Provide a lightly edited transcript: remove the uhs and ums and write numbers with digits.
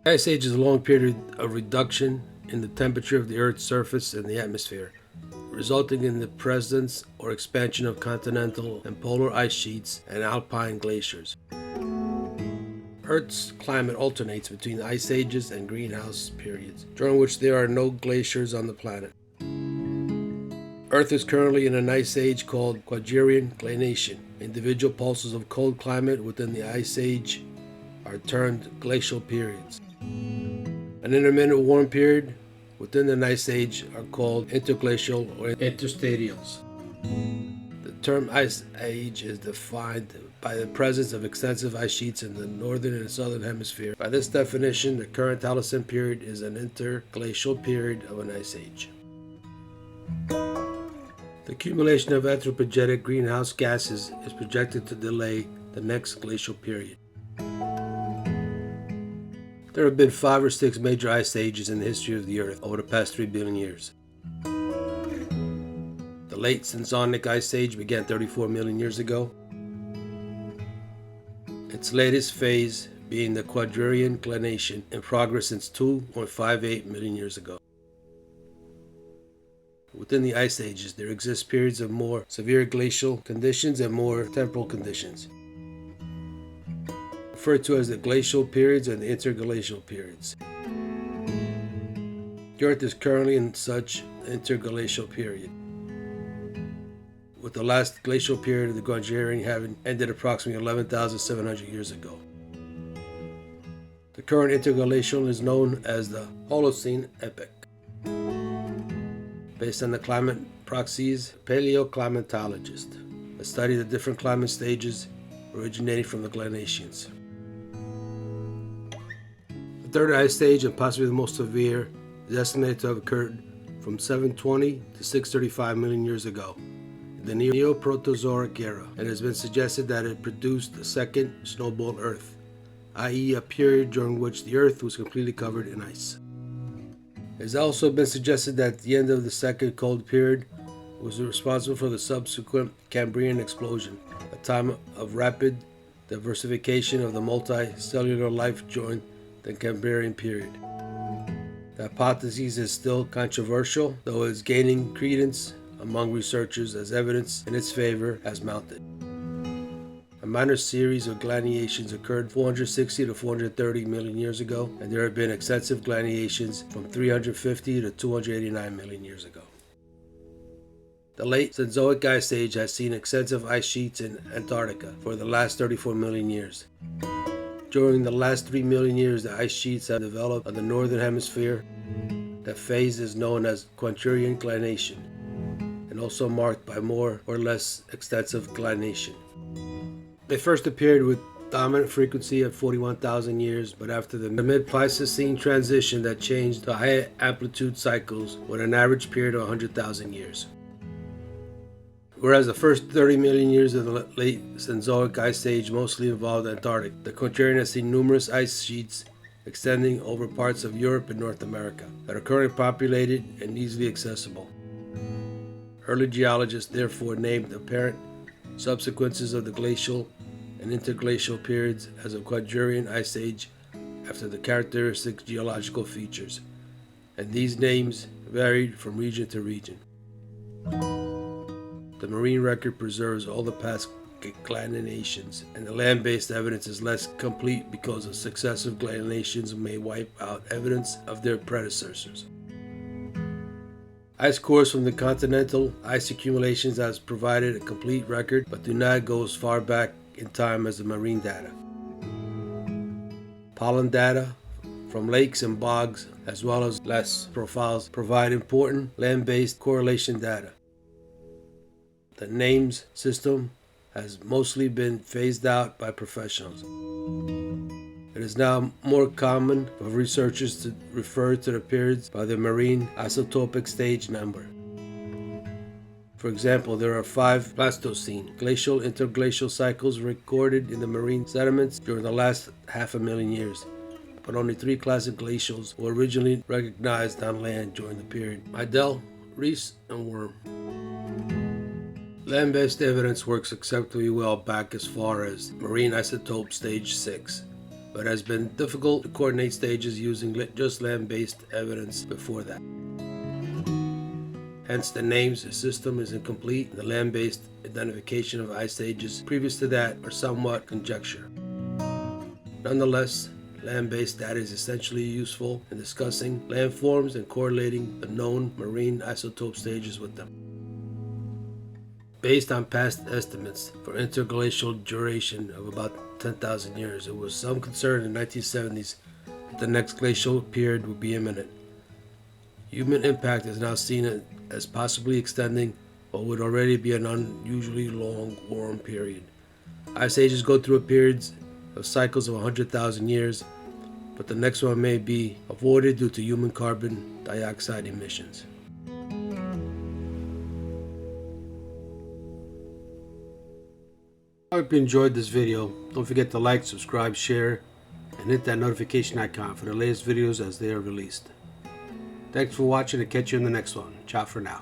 Ice age is a long period of reduction in the temperature of the Earth's surface and the atmosphere, resulting in the presence or expansion of continental and polar ice sheets and alpine glaciers. Earth's climate alternates between ice ages and greenhouse periods, during which there are no glaciers on the planet. Earth is currently in an ice age called Quadrant glaciation. Individual pulses of cold climate within the ice age are termed glacial periods. An intermittent warm period within the ice age are called interglacial or interstadials. The term ice age is defined by the presence of extensive ice sheets in the northern and southern hemisphere. By this definition, the current Holocene period is an interglacial period of an ice age. The accumulation of anthropogenic greenhouse gases is projected to delay the next glacial period. There have been 5 or 6 major ice ages in the history of the Earth over the past 3 billion years. The late Cenozoic Ice Age began 34 million years ago. Its latest phase being the Quadrant glaciation, in progress since 2.58 million years ago. Within the ice ages, there exist periods of more severe glacial conditions and more temporal conditions, referred to as the glacial periods and the interglacial periods. The Earth is currently in such interglacial period, with the last glacial period of the Quadrant having ended approximately 11,700 years ago. The current interglacial is known as the Holocene epoch, based on the climate proxies paleoclimatologist that study the different climate stages originating from the glaciations. The third ice stage, and possibly the most severe, is estimated to have occurred from 720 to 635 million years ago, in the Neoproterozoic era, and it has been suggested that it produced the second snowball Earth, i.e. a period during which the Earth was completely covered in ice. It has also been suggested that the end of the second cold period was responsible for the subsequent Cambrian explosion, a time of rapid diversification of the multicellular life during the Cambrian period. The hypothesis is still controversial, though it is gaining credence among researchers as evidence in its favor has mounted. A minor series of glaciations occurred 460 to 430 million years ago, and there have been extensive glaciations from 350 to 289 million years ago. The late Cenozoic Ice Age has seen extensive ice sheets in Antarctica for the last 34 million years. During the last 3 million years, the ice sheets have developed on the northern hemisphere. That phase is known as Quadrant glaciation, and also marked by more or less extensive glaciation. They first appeared with dominant frequency at 41,000 years, but after the mid-Pleistocene transition that changed to high amplitude cycles with an average period of 100,000 years. Whereas the first 30 million years of the late Cenozoic Ice Age mostly involved Antarctica, the Quadrant has seen numerous ice sheets extending over parts of Europe and North America that are currently populated and easily accessible. Early geologists therefore named apparent subsequences of the glacial and interglacial periods as a Quadrant Ice Age after the characteristic geological features, and these names varied from region to region. The marine record preserves all the past glaciations, and the land-based evidence is less complete because of successive glaciations may wipe out evidence of their predecessors. Ice cores from the continental ice accumulations has provided a complete record, but do not go as far back in time as the marine data. Pollen data from lakes and bogs, as well as less profiles, provide important land-based correlation data. The names system has mostly been phased out by professionals. It is now more common for researchers to refer to the periods by the marine isotopic stage number. For example, there are 5 Pleistocene glacial interglacial cycles recorded in the marine sediments during the last 500,000 years, but only 3 classic glacials were originally recognized on land during the period: Idel, Reese, and Worm. Land-based evidence works acceptably well back as far as marine isotope stage 6, but it has been difficult to coordinate stages using just land-based evidence before that. Hence, the names system is incomplete. The land-based identification of ice ages previous to that are somewhat conjecture. Nonetheless, land-based data is essentially useful in discussing landforms and correlating the known marine isotope stages with them. Based on past estimates for interglacial duration of about 10,000 years, there was some concern in the 1970s that the next glacial period would be imminent. Human impact is now seen as possibly extending what would already be an unusually long warm period. Ice ages go through periods of cycles of 100,000 years, but the next one may be avoided due to human carbon dioxide emissions. I hope you enjoyed this video. Don't forget to like, subscribe, share, and hit that notification icon for the latest videos as they are released. Thanks for watching, and catch you in the next one. Ciao for now.